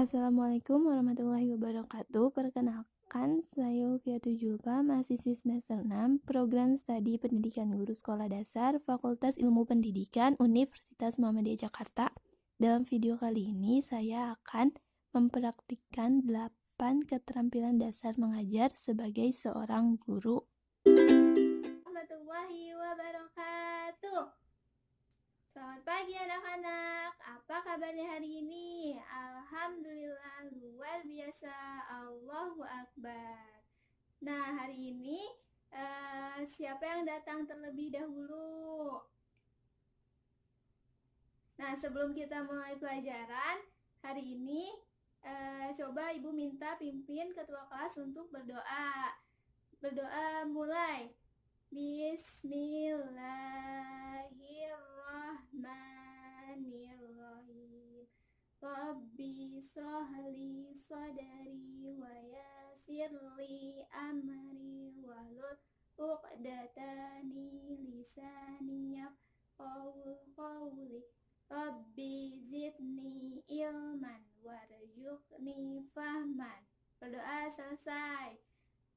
Assalamualaikum warahmatullahi wabarakatuh. Perkenalkan, saya Ulfiatul Julfa, mahasiswi semester 6, Program Studi Pendidikan Guru Sekolah Dasar, Fakultas Ilmu Pendidikan, Universitas Muhammadiyah Jakarta. Dalam video kali ini, saya akan mempraktikkan 8 keterampilan dasar mengajar sebagai seorang guru. Warahmatullahi wabarakatuh. Selamat pagi anak-anak, apa kabarnya hari ini? Alhamdulillah, luar biasa, Allahu Akbar. Nah, hari ini siapa yang datang terlebih dahulu? Nah, sebelum kita mulai pelajaran, hari ini coba Ibu minta pimpin ketua kelas untuk berdoa. Berdoa mulai. Bismillahirrahmanirrahim. Rabbi shrahli sadri wa yassirli amri wahlul 'uqdatam lisani yafqahu qawli. Rabbi zidni ilman warzuqni fahman. Berdoa selesai.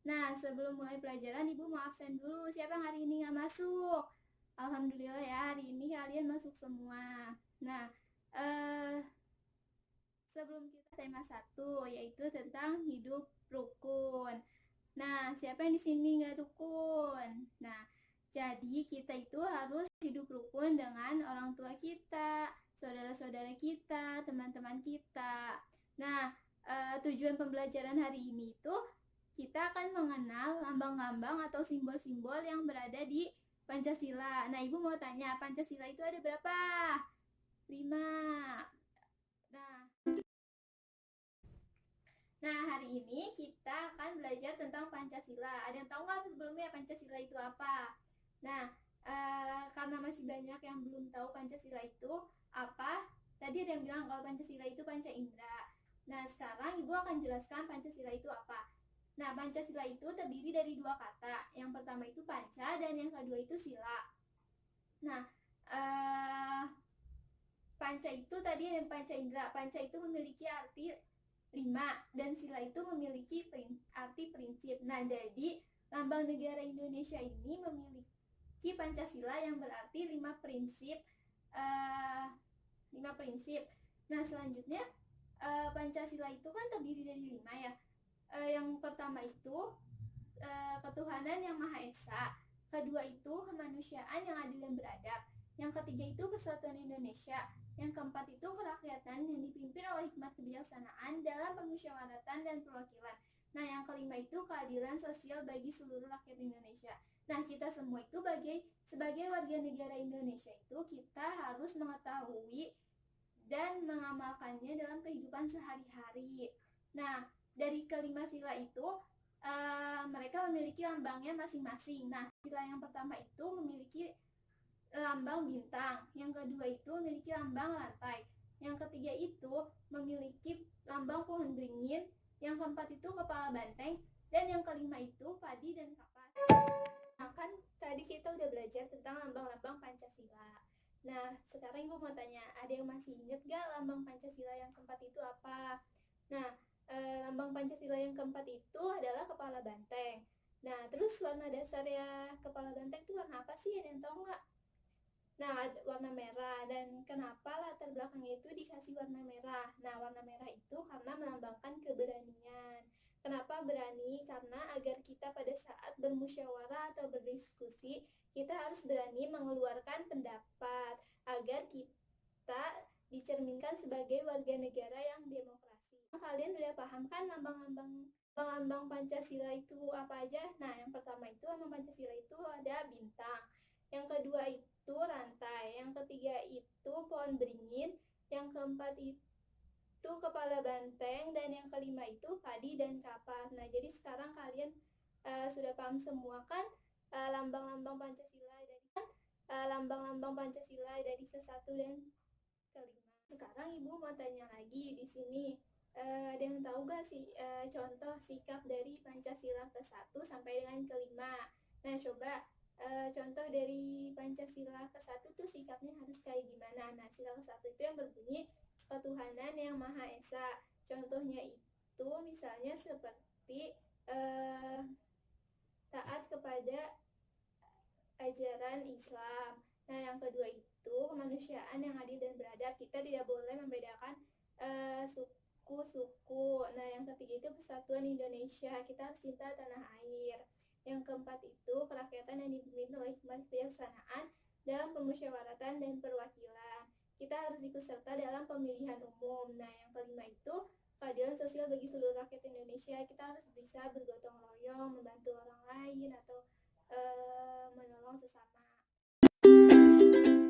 Nah, sebelum mulai pelajaran, Ibu mau absen dulu. Siapa yang hari ini nggak masuk? Alhamdulillah ya, hari ini kalian masuk semua. Nah, sebelum kita tema 1, yaitu tentang hidup rukun. Nah, siapa yang di sini nggak rukun? Nah, jadi kita itu harus hidup rukun dengan orang tua kita, saudara-saudara kita, teman-teman kita. Nah, tujuan pembelajaran hari ini itu kita akan mengenal lambang-lambang atau simbol-simbol yang berada di Pancasila. Nah, Ibu mau tanya, Pancasila itu ada berapa? 5. Nah, hari ini kita akan belajar tentang Pancasila. Ada yang tahu nggak sebelumnya Pancasila itu apa? Nah, karena masih banyak yang belum tahu Pancasila itu apa, tadi ada yang bilang kalau Pancasila itu Panca Indera. Nah, sekarang Ibu akan jelaskan Pancasila itu apa. Nah, Pancasila itu terdiri dari 2 kata. Yang pertama itu panca dan yang kedua itu sila. Nah, panca itu tadi yang panca indera. Panca itu memiliki arti 5 dan sila itu memiliki arti prinsip. Nah, jadi lambang negara Indonesia ini memiliki Pancasila yang berarti 5 prinsip. 5 prinsip. Nah, selanjutnya Pancasila itu kan terdiri dari 5 ya. Yang pertama itu ketuhanan yang Maha Esa. Kedua itu kemanusiaan yang adil dan beradab. Yang ketiga itu persatuan Indonesia. Yang keempat itu kerakyatan yang dipimpin oleh hikmat kebijaksanaan dalam permusyawaratan dan perwakilan. Nah, yang kelima itu keadilan sosial bagi seluruh rakyat Indonesia. Nah, kita semua itu sebagai warga negara Indonesia itu kita harus mengetahui dan mengamalkannya dalam kehidupan sehari-hari. Nah, dari kelima sila itu mereka memiliki lambangnya masing-masing. Nah, sila yang pertama itu memiliki lambang bintang, yang kedua itu memiliki lambang rantai, yang ketiga itu memiliki lambang pohon beringin, yang keempat itu kepala banteng, dan yang kelima itu padi dan kapas. Nah, kan tadi kita udah belajar tentang lambang-lambang Pancasila. Nah, sekarang Ibu mau tanya, ada yang masih ingat gak lambang Pancasila yang keempat itu apa? Nah, lambang Pancasila yang keempat itu adalah kepala banteng. Nah, terus warna dasarnya kepala banteng itu warna apa sih? Ada yang tahu nggak? Nah, warna merah. Dan kenapa latar belakangnya itu dikasih warna merah? Nah, warna merah itu karena melambangkan keberanian. Kenapa berani? Karena agar kita pada saat bermusyawarah atau berdiskusi, kita harus berani mengeluarkan pendapat agar kita dicerminkan sebagai warga negara yang demokrasi. Kalian udah paham kan lambang Pancasila itu apa aja? Nah, yang pertama itu lambang Pancasila itu ada bintang. Yang kedua itu rantai. Yang ketiga itu pohon beringin. Yang keempat itu kepala banteng. Dan yang kelima itu padi dan kapas. Nah, jadi sekarang kalian sudah paham semua kan lambang-lambang Pancasila dari ke-1 dan ke-5. Sekarang Ibu mau tanya lagi di sini. Ada yang tahu gak sih contoh sikap dari Pancasila ke-1 sampai dengan ke-5? Nah, coba contoh dari Pancasila ke-1 tuh sikapnya harus kayak gimana? Nah, sila ke-1 itu yang berbunyi ketuhanan yang Maha Esa. Contohnya itu misalnya seperti taat kepada ajaran Islam. Nah, yang kedua itu kemanusiaan yang adil dan beradab. Kita tidak boleh membedakan suku-suku. Nah, yang ketiga itu persatuan Indonesia. Kita harus cinta tanah air. Yang keempat itu kerakyatan yang dipimpin oleh hikmat kebijaksanaan dalam pemusyawaratan dan perwakilan. Kita harus ikut serta dalam pemilihan umum. Nah, yang kelima itu keadilan sosial bagi seluruh rakyat Indonesia. Kita harus bisa bergotong royong, membantu orang lain atau menolong sesama.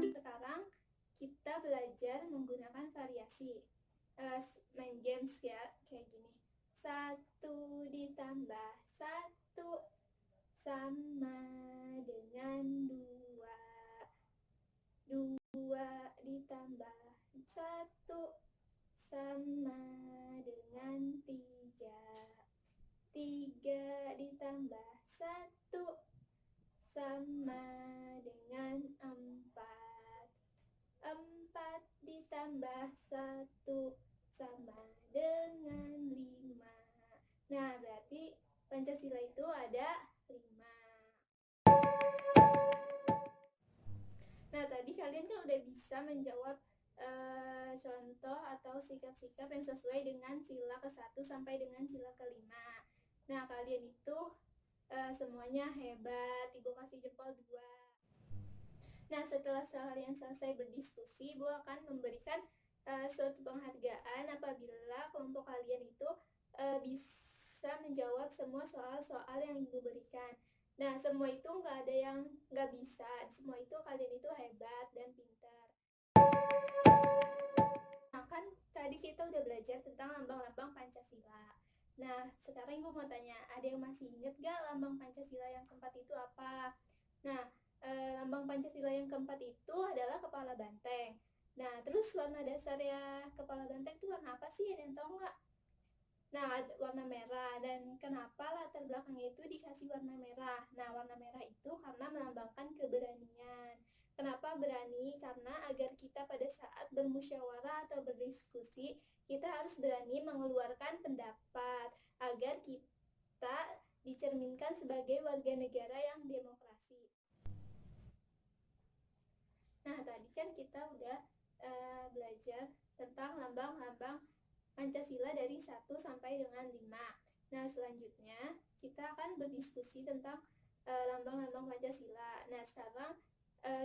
Sekarang kita belajar menggunakan variasi, main games ya, kayak gini. 1 ditambah 1 sama dengan 2. 2 ditambah 1 sama dengan 3. 3 ditambah 1 sama dengan 4. 4 ditambah 1 sama dengan 5. Nah, berarti Pancasila itu ada 5. Nah, tadi kalian kan udah bisa menjawab contoh atau sikap-sikap yang sesuai dengan sila ke-1 sampai dengan sila ke-5. Nah, kalian itu semuanya hebat, Ibu kasih jempol 2. Nah, setelah kalian selesai berdiskusi, Ibu akan memberikan suatu penghargaan apabila kelompok kalian itu bisa menjawab semua soal-soal yang Ibu berikan. Nah, semua itu nggak ada yang nggak bisa. Semua itu kalian itu hebat dan pintar. Nah, kan tadi kita udah belajar tentang lambang-lambang Pancasila. Nah, sekarang Ibu mau tanya, ada yang masih ingat gak lambang Pancasila yang keempat itu apa? Nah, lambang Pancasila yang keempat itu adalah kepala banteng. Nah, terus warna dasarnya kepala banteng itu warna apa sih? Ada yang tahu nggak? Nah, warna merah. Dan kenapa latar belakangnya itu dikasih warna merah? Nah, warna merah itu karena melambangkan keberanian. Kenapa berani? Karena agar kita pada saat bermusyawarah atau berdiskusi, kita harus berani mengeluarkan pendapat agar kita dicerminkan sebagai warga negara yang demokrasi. Nah, tadi kan kita udah belajar tentang lambang-lambang Pancasila dari 1 sampai dengan 5. Nah, selanjutnya kita akan berdiskusi tentang lambang-lambang Pancasila. Nah, sekarang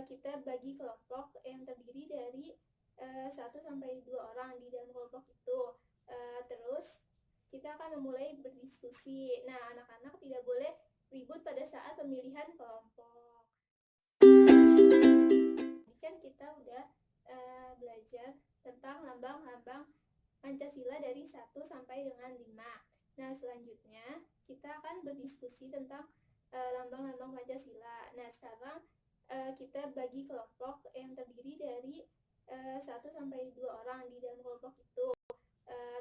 kita bagi kelompok yang terdiri dari 1 sampai 2 orang di dalam kelompok itu. Terus kita akan memulai berdiskusi. Nah, anak-anak tidak boleh ribut pada saat pemilihan kelompok. Kan kita udah belajar tentang lambang-lambang Pancasila dari 1 sampai dengan 5. Nah, selanjutnya kita akan berdiskusi tentang lambang-lambang Pancasila. Nah, sekarang kita bagi kelompok yang terdiri dari 1 sampai 2 orang di dalam kelompok itu.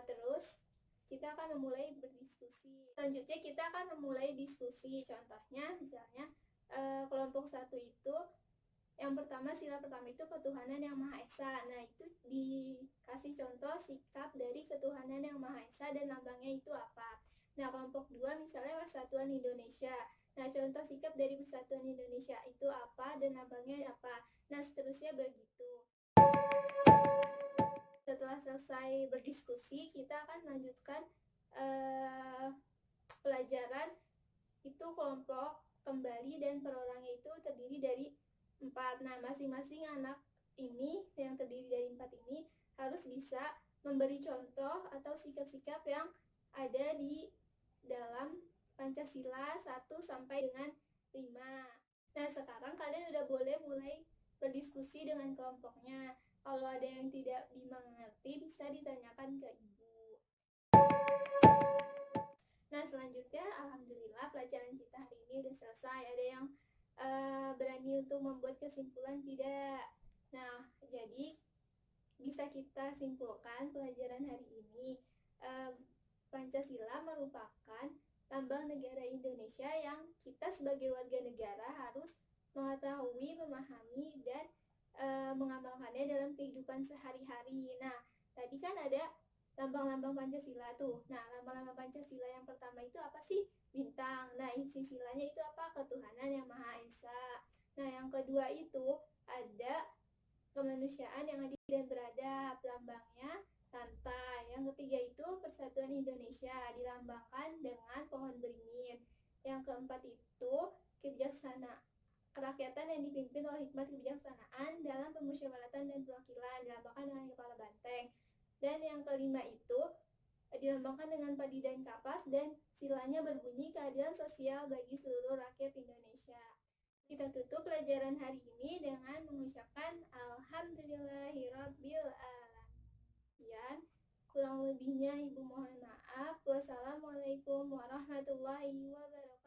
Terus kita akan memulai berdiskusi. Selanjutnya kita akan memulai diskusi. Contohnya misalnya kelompok 1 itu yang pertama, sila pertama itu ketuhanan yang Maha Esa. Nah, itu dikasih contoh sikap dari ketuhanan yang Maha Esa dan lambangnya itu apa. Nah, kelompok 2 misalnya Persatuan Indonesia. Nah, contoh sikap dari Persatuan Indonesia itu apa dan lambangnya apa. Nah, seterusnya begitu. Setelah selesai berdiskusi, kita akan melanjutkan pelajaran itu kelompok kembali dan perorangnya itu terdiri dari 4. Nah, masing-masing anak ini yang terdiri dari 4 ini harus bisa memberi contoh atau sikap-sikap yang ada di dalam Pancasila 1 sampai dengan 5. Nah, sekarang kalian udah boleh mulai berdiskusi dengan kelompoknya. Kalau ada yang tidak dimengerti bisa ditanyakan ke Ibu. Nah, selanjutnya alhamdulillah pelajaran kita hari ini udah selesai. Ada yang berani untuk membuat kesimpulan tidak? Nah, jadi bisa kita simpulkan pelajaran hari ini, Pancasila merupakan lambang negara Indonesia yang kita sebagai warga negara harus mengetahui, memahami, dan mengamalkannya dalam kehidupan sehari-hari. Nah, tadi kan ada lambang-lambang Pancasila tuh. Nah, lambang-lambang Pancasila yang pertama itu apa sih? Bintang. Nah, isi silanya itu apa? Ketuhanan yang Maha Esa. Nah, yang kedua itu ada kemanusiaan yang adil dan beradab, lambangnya lantai. Yang ketiga itu Persatuan Indonesia, dilambangkan dengan pohon beringin. Yang keempat itu kebijaksanaan kerakyatan yang dipimpin oleh hikmat kebijaksanaan dalam pemusyawaratan dan perwakilan, dilambangkan dengan kepala banteng. Dan yang kelima itu dilambangkan dengan padi dan kapas, dan silanya berbunyi keadilan sosial bagi seluruh rakyat Indonesia. Kita tutup pelajaran hari ini dengan mengucapkan Alhamdulillahirabbil alamin. Kurang lebihnya Ibu mohon maaf. Wassalamualaikum warahmatullahi wabarakatuh.